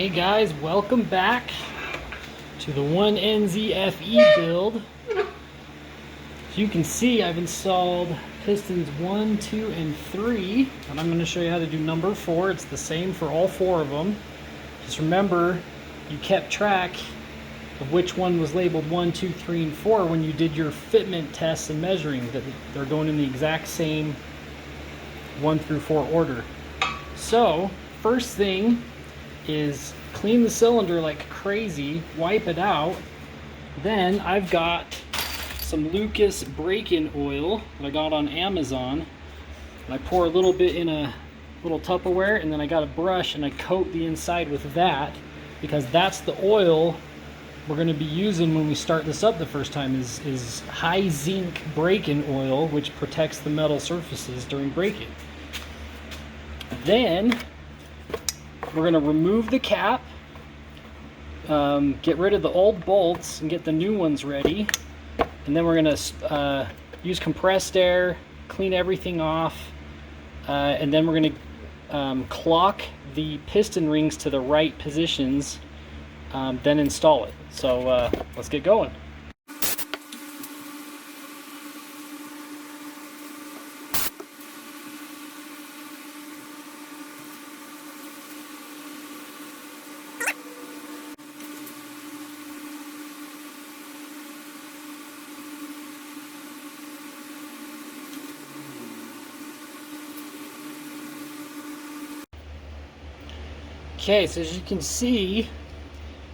Hey guys, welcome back to the 1NZFE build. As you can see, I've installed pistons 1, 2, and 3, and I'm going to show you how to do number 4. It's the same for all 4 of them. Just remember, you kept track of which one was labeled 1, 2, 3, and 4 when you did your fitment tests and measuring, that they're going in the exact same 1 through 4 order. So, first thing is clean the cylinder like crazy, wipe it out. Then I've got some Lucas break-in oil that I got on Amazon. And I pour a little bit in a little Tupperware, and then I got a brush and I coat the inside with that, because that's the oil we're going to be using when we start this up the first time, is high zinc break-in oil, which protects the metal surfaces during break-in. Then we're going to remove the cap, get rid of the old bolts and get the new ones ready, and then we're going to use compressed air, clean everything off, and then we're going to clock the piston rings to the right positions, then install it. So let's get going. Okay, so as you can see,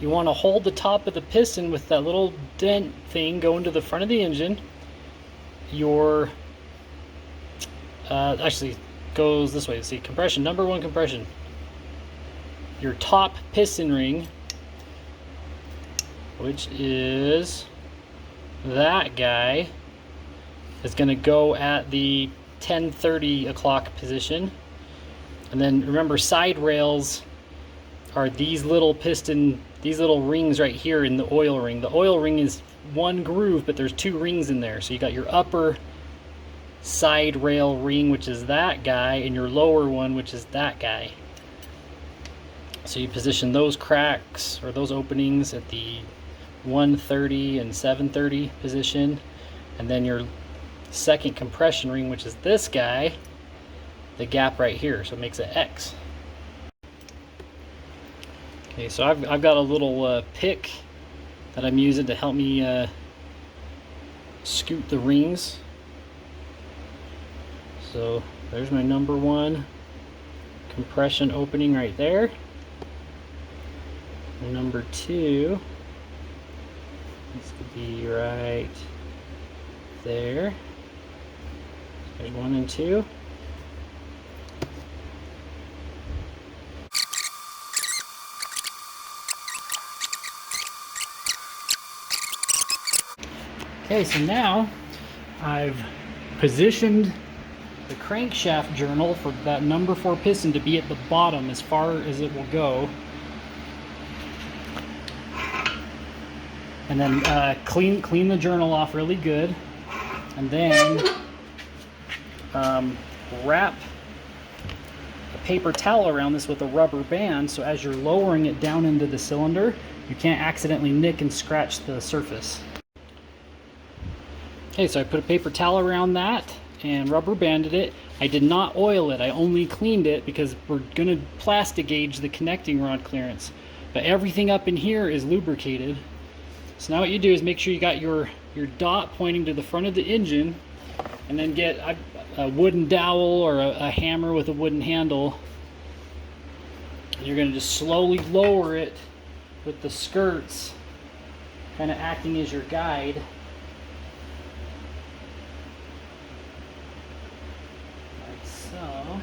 you want to hold the top of the piston with that little dent thing going to the front of the engine. Your actually goes this way. See, compression, number 1 compression. Your top piston ring, which is that guy, is going to go at the 10:30 o'clock position. And then remember, side rails are these little rings right here in the oil ring. The oil ring is one groove, but there's 2 rings in there. So you got your upper side rail ring, which is that guy, and your lower one, which is that guy. So you position those cracks or those openings at the 1:30 and 7:30 position, and then your second compression ring, which is this guy, the gap right here, so it makes an X. Okay, so I've got a little pick that I'm using to help me scoot the rings. So there's my number 1 compression opening right there. And number 2, this could be right there. There's 1 and 2. Okay, so now I've positioned the crankshaft journal for that number 4 piston to be at the bottom as far as it will go. And then clean the journal off really good. And then wrap a paper towel around this with a rubber band, so as you're lowering it down into the cylinder, you can't accidentally nick and scratch the surface. Okay, so I put a paper towel around that and rubber banded it. I did not oil it, I only cleaned it because we're going to plastic gauge the connecting rod clearance. But everything up in here is lubricated. So now what you do is make sure you got your dot pointing to the front of the engine, and then get a wooden dowel or a hammer with a wooden handle. And you're going to just slowly lower it with the skirts kind of acting as your guide. So,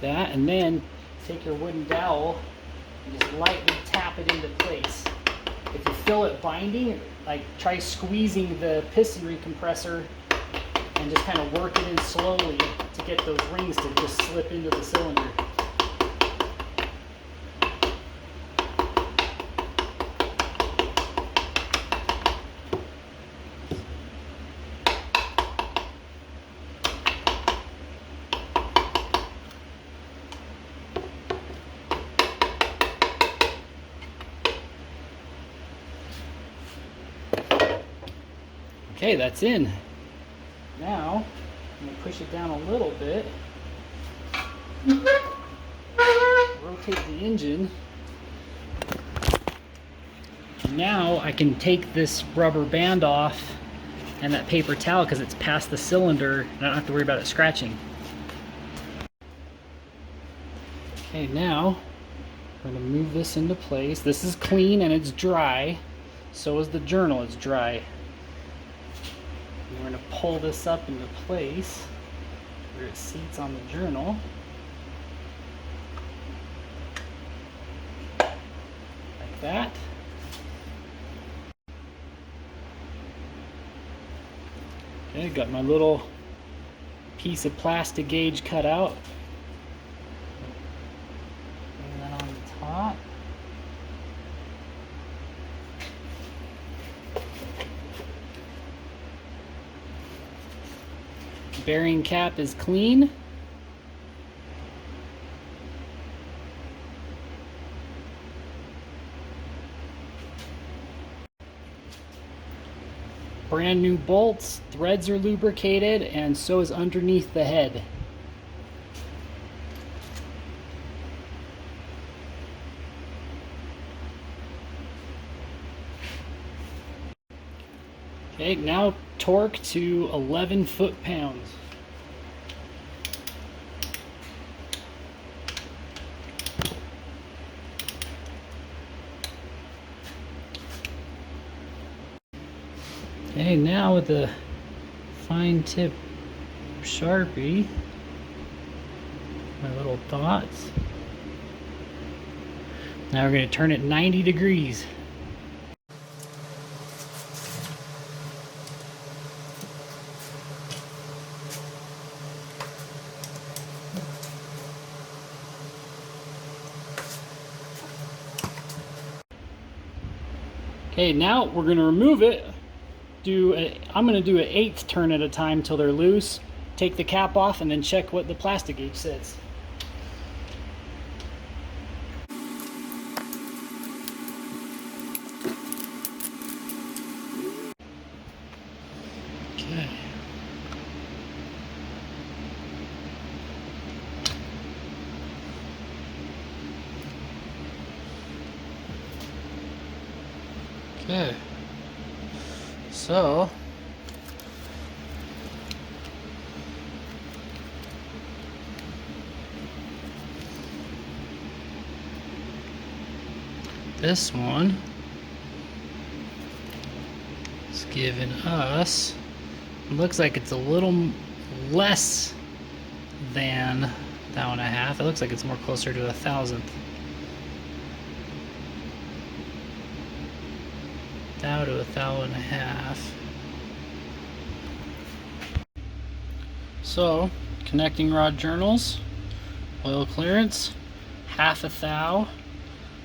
that, and then take your wooden dowel and just lightly tap it into place. If you feel it binding, like try squeezing the piston ring compressor and just kind of work it in slowly to get those rings to just slip into the cylinder. Okay, that's in. Now, I'm going to push it down a little bit. Rotate the engine. Now I can take this rubber band off and that paper towel because it's past the cylinder and I don't have to worry about it scratching. Okay, now we're going to move this into place. This is clean and it's dry. So is the journal, it's dry. And we're going to pull this up into place where it seats on the journal. Like that. Okay, got my little piece of plastic gauge cut out. Bring that on the top. Bearing cap is clean. Brand new bolts, threads are lubricated, and so is underneath the head. Okay, now torque to 11 foot-pounds. Okay, now with the fine tip Sharpie, my little dots. Now we're going to turn it 90 degrees. Okay, now we're going to remove it. I'm going to do an 1/8 turn at a time till they're loose. Take the cap off and then check what the plastic gauge says. Okay. Okay. So, this one is giving us, it looks like it's a little less than 1.5. It looks like it's more closer to 1,000th. Down to 1,500. So, connecting rod journals, oil clearance, 1/2 thou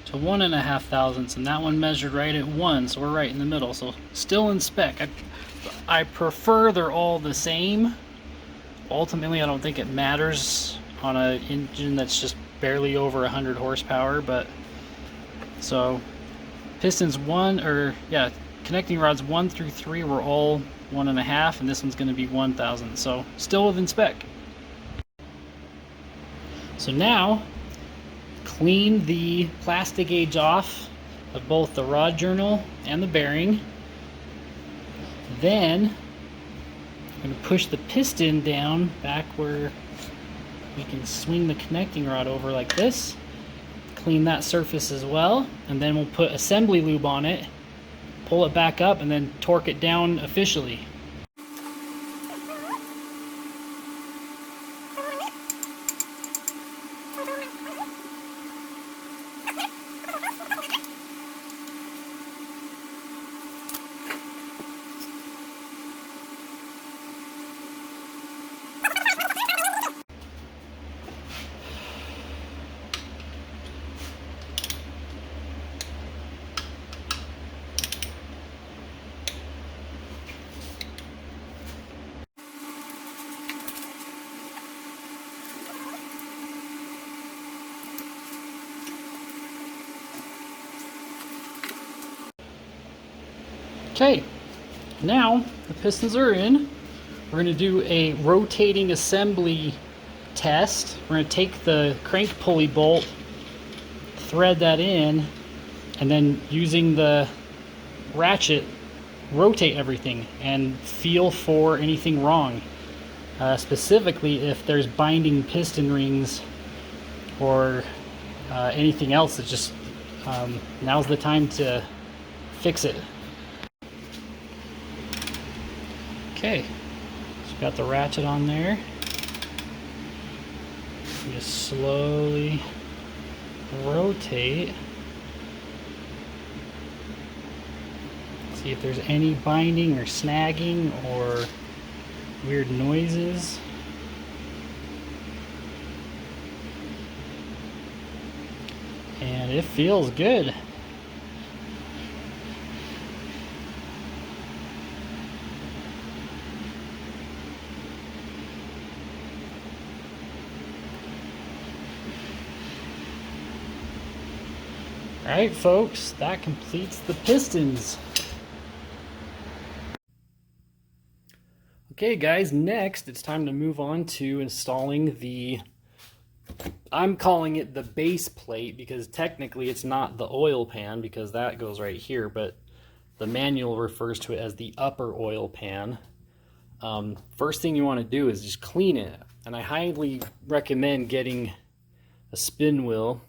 to 1.5 thousandths, and that one measured right at 1, so we're right in the middle. So still in spec. I prefer they're all the same. Ultimately, I don't think it matters on an engine that's just barely over 100 horsepower, but so pistons connecting rods 1 through 3 were all 1.5, and this one's going to be 1,000. So still within spec. So now, clean the plastic gauge off of both the rod journal and the bearing. Then I'm going to push the piston down back where we can swing the connecting rod over like this. Clean that surface as well, and then we'll put assembly lube on it, pull it back up, and then torque it down officially. Okay, Now the pistons are in. We're going to do a rotating assembly test. We're going to take the crank pulley bolt, thread that in, and then using the ratchet rotate everything and feel for anything wrong. Specifically if there's binding piston rings or anything else, that just now's the time to fix it. Okay, so got the ratchet on there. Just slowly rotate. See if there's any binding or snagging or weird noises. And it feels good. Alright folks, that completes the pistons. Okay guys, next it's time to move on to installing the, I'm calling it the base plate because technically it's not the oil pan because that goes right here, but the manual refers to it as the upper oil pan. First thing you want to do is just clean it, and I highly recommend getting a spin wheel.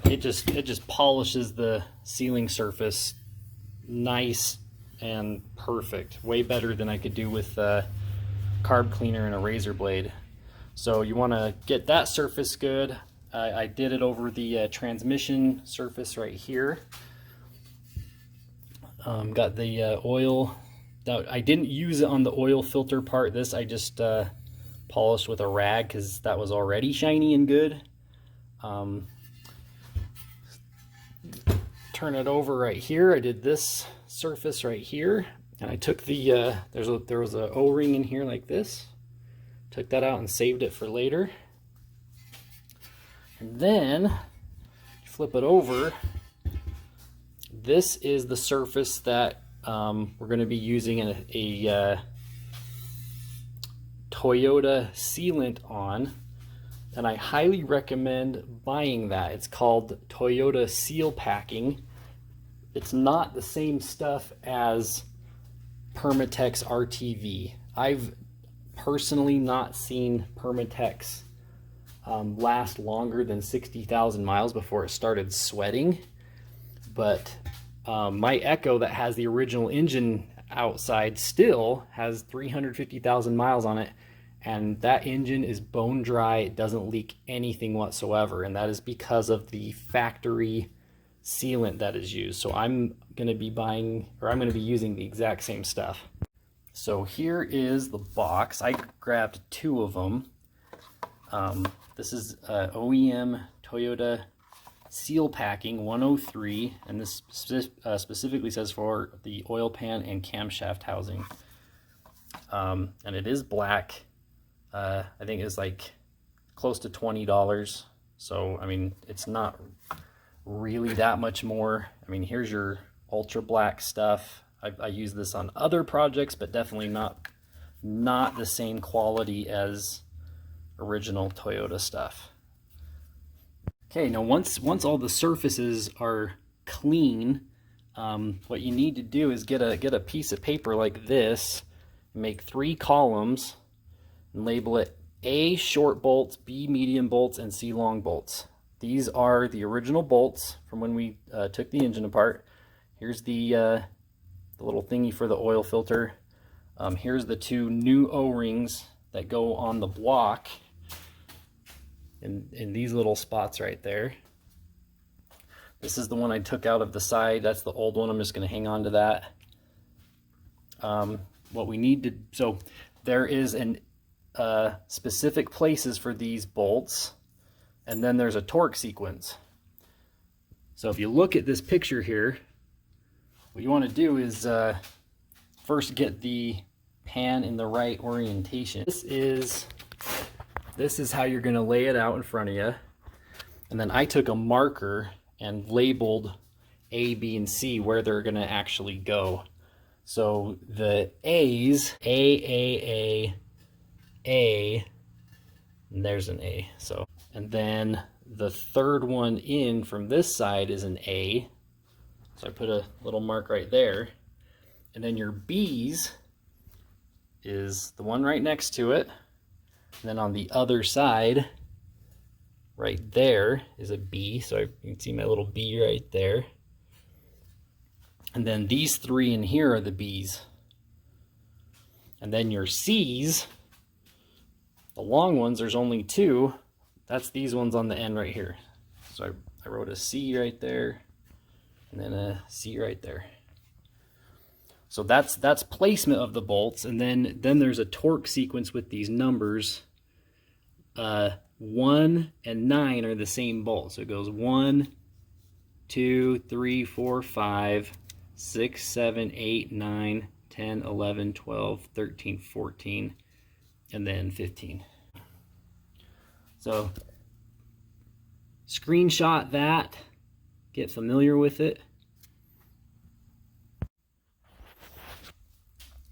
It just polishes the sealing surface nice and perfect, way better than I could do with a carb cleaner and a razor blade. So you want to get that surface good. I did it over the transmission surface right here. Got the oil. I didn't use it on the oil filter part. This I just polished with a rag because that was already shiny and good. Turn it over right here. I did this surface right here, and I took the there was a O-ring in here like this. Took that out and saved it for later. And then flip it over. This is the surface that we're going to be using a Toyota sealant on, and I highly recommend buying that. It's called Toyota Seal Packing. It's not the same stuff as Permatex RTV. I've personally not seen Permatex last longer than 60,000 miles before it started sweating, but my Echo that has the original engine outside still has 350,000 miles on it, and that engine is bone dry. It doesn't leak anything whatsoever, and that is because of the factory sealant that is used. So I'm going to be using the exact same stuff. So here is the box. I grabbed two of them. This is OEM Toyota Seal Packing 103, and this specifically says for the oil pan and camshaft housing. And it is black. I think it's like close to $20. So, I mean, it's not really that much more. I mean, here's your ultra black stuff. I use this on other projects, but definitely not the same quality as original Toyota stuff. Okay, now once all the surfaces are clean, what you need to do is get a piece of paper like this, make 3 columns, and label it A short bolts, B medium bolts, and C long bolts. These are the original bolts from when we took the engine apart. Here's the little thingy for the oil filter. Here's the 2 new O-rings that go on the block in these little spots right there. This is the one I took out of the side. That's the old one. I'm just going to hang on to that. What we need to, so there is an specific places for these bolts, and then there's a torque sequence. So if you look at this picture here, what you want to do is first get the pan in the right orientation. This is how you're going to lay it out in front of you. And then I took a marker and labeled A, B, and C where they're going to actually go. So the A's, A, and there's an A. So, and then the third one in from this side is an A. So I put a little mark right there. And then your B's is the one right next to it. And then on the other side, right there is a B. So you can see my little B right there. And then these three in here are the B's. And then your C's, the long ones, there's only two. That's these ones on the end right here. So I wrote a C right there, and then a C right there. So that's placement of the bolts. And then there's a torque sequence with these numbers. 1 and 9 are the same bolt. So it goes 1, 2, 3, 4, 5, 6, 7, 8, 9, 10, 11, 12, 13, 14, and then 15. So screenshot that, get familiar with it.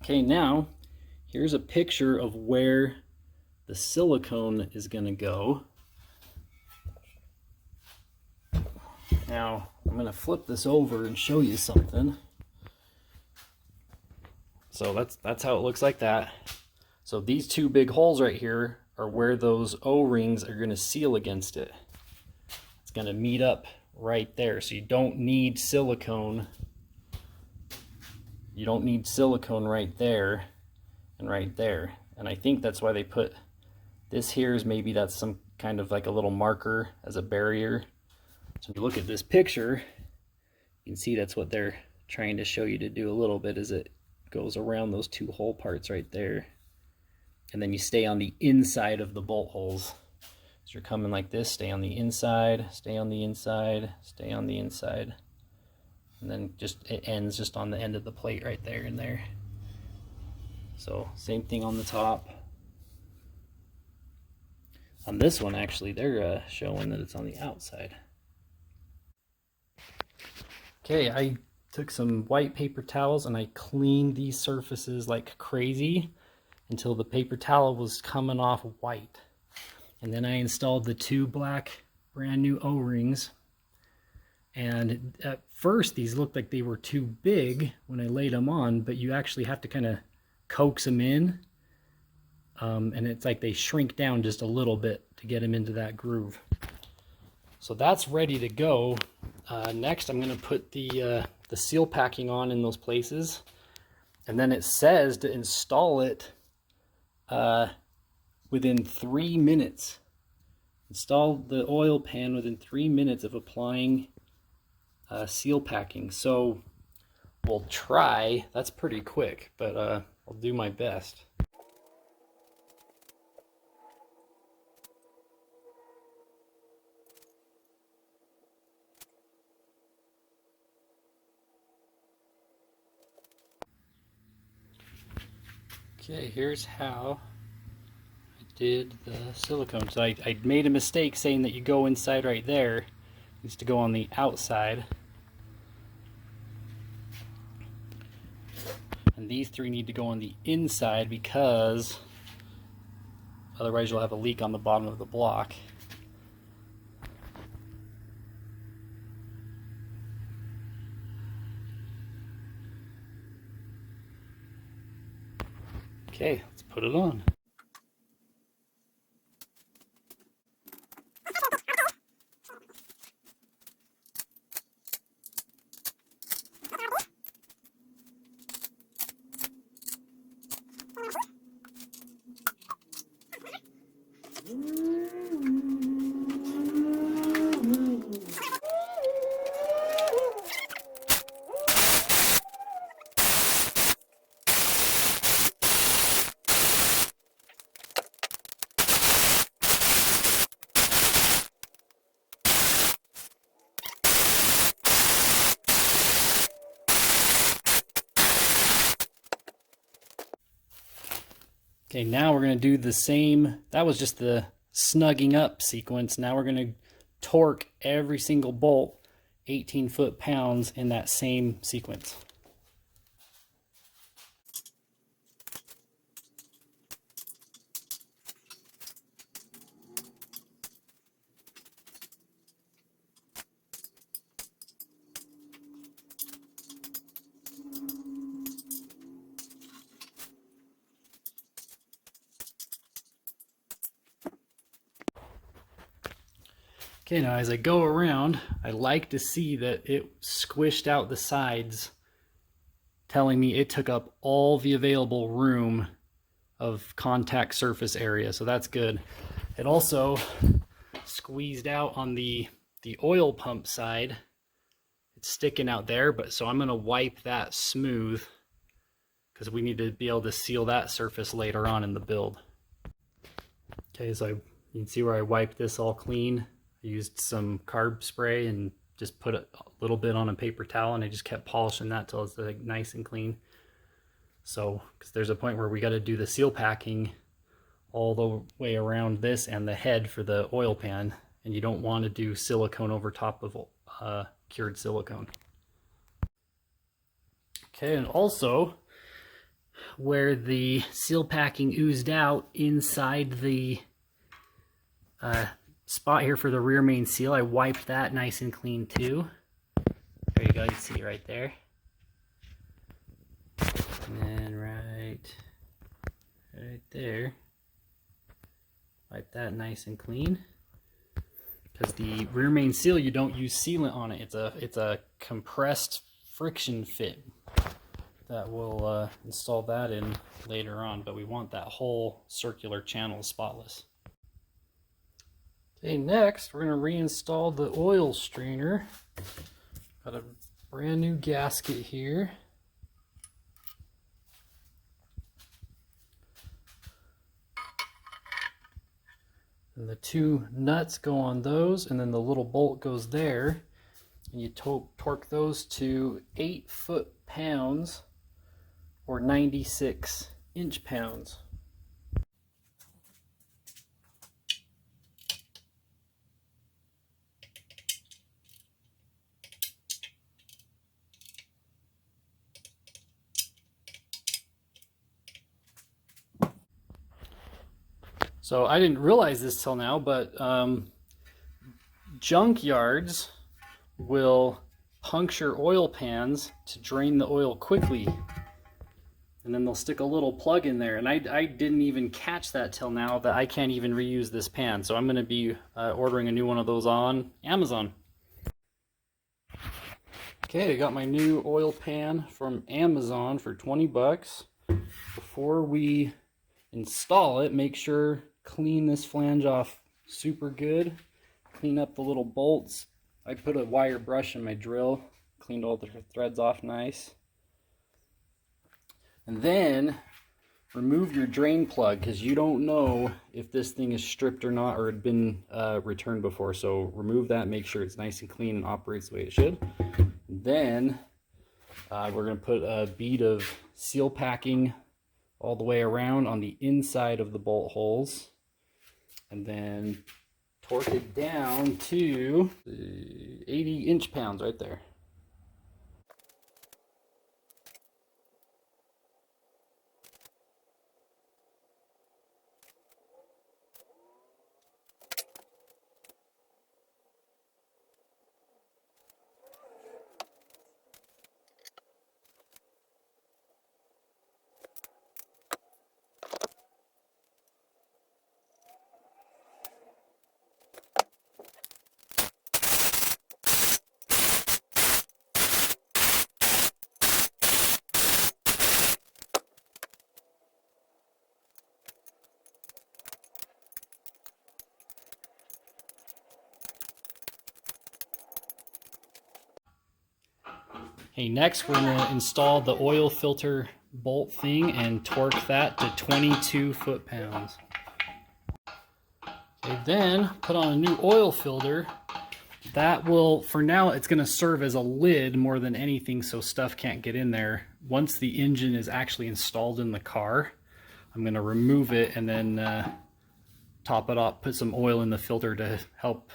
Okay, now here's a picture of where the silicone is going to go. Now I'm going to flip this over and show you something. So that's how it looks like that. So these two big holes right here are where those O-rings are going to seal against it. It's going to meet up right there. So you don't need silicone. You don't need silicone right there and right there. And I think that's why they put this here, is maybe that's some kind of like a little marker as a barrier. So if you look at this picture, you can see that's what they're trying to show you to do a little bit, is it goes around those two hole parts right there. And then you stay on the inside of the bolt holes. So you're coming like this, stay on the inside, stay on the inside, stay on the inside. And then just it ends just on the end of the plate right there and there. So same thing on the top. On this one, actually, they're showing that it's on the outside. Okay, I took some white paper towels and I cleaned these surfaces like crazy until the paper towel was coming off white. And then I installed the two black brand new O-rings. And at first these looked like they were too big when I laid them on, but you actually have to kind of coax them in. And it's like they shrink down just a little bit to get them into that groove. So that's ready to go. Next I'm going to put the seal packing on in those places. And then it says to install it within 3 minutes. Install the oil pan within 3 minutes of applying seal packing. So we'll try. That's pretty quick, but I'll do my best. Okay, here's how I did the silicone. So I made a mistake saying that you go inside right there. It needs to go on the outside. And these three need to go on the inside because otherwise you'll have a leak on the bottom of the block. Okay, let's put it on. Okay, now we're going to do the same. That was just the snugging up sequence. Now we're going to torque every single bolt 18 foot-pounds in that same sequence. Okay, now as I go around, I like to see that it squished out the sides, telling me it took up all the available room of contact surface area, so that's good. It also squeezed out on the oil pump side. It's sticking out there, but so I'm gonna wipe that smooth because we need to be able to seal that surface later on in the build. Okay, so you can see where I wiped this all clean. I used some carb spray and just put a little bit on a paper towel, and I just kept polishing that till it's like nice and clean. So, because there's a point where we got to do the seal packing all the way around this and the head for the oil pan, and you don't want to do silicone over top of cured silicone. Okay, and also where the seal packing oozed out inside the spot here for the rear main seal, I wiped that nice and clean too. There you go, you can see it right there. And then right there, wipe that nice and clean. Because the rear main seal, you don't use sealant on it. It's a compressed friction fit that will install that in later on, but we want that whole circular channel spotless. Okay, next we're going to reinstall the oil strainer. Got a brand new gasket here. And the two nuts go on those, and then the little bolt goes there. And you torque those to 8 foot-pounds or 96 inch-pounds. So I didn't realize this till now, but junkyards will puncture oil pans to drain the oil quickly. And then they'll stick a little plug in there. And I didn't even catch that till now, that I can't even reuse this pan. So I'm going to be ordering a new one of those on Amazon. Okay, I got my new oil pan from Amazon for 20 bucks. Before we install it, make sure clean this flange off super good. Clean up the little bolts. I put a wire brush in my drill, cleaned all the threads off nice. And then remove your drain plug, because you don't know if this thing is stripped or not, or had been returned before. So remove that, make sure it's nice and clean and operates the way it should. Then we're going to put a bead of seal packing all the way around on the inside of the bolt holes, and then torque it down to 80 inch-pounds right there. Okay, next we're going to install the oil filter bolt thing and torque that to 22 foot-pounds. Okay, then put on a new oil filter. That will, for now, it's going to serve as a lid more than anything, so stuff can't get in there. Once the engine is actually installed in the car, I'm going to remove it and then top it up, put some oil in the filter to help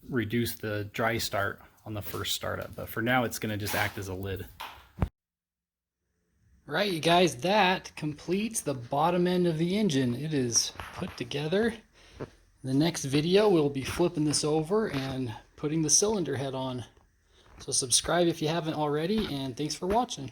reduce the dry start on the first startup. But for now, it's going to just act as a lid. Right, you guys, that completes the bottom end of the engine. It is put together. In the next video, we'll be flipping this over and putting the cylinder head on. So subscribe if you haven't already, and thanks for watching.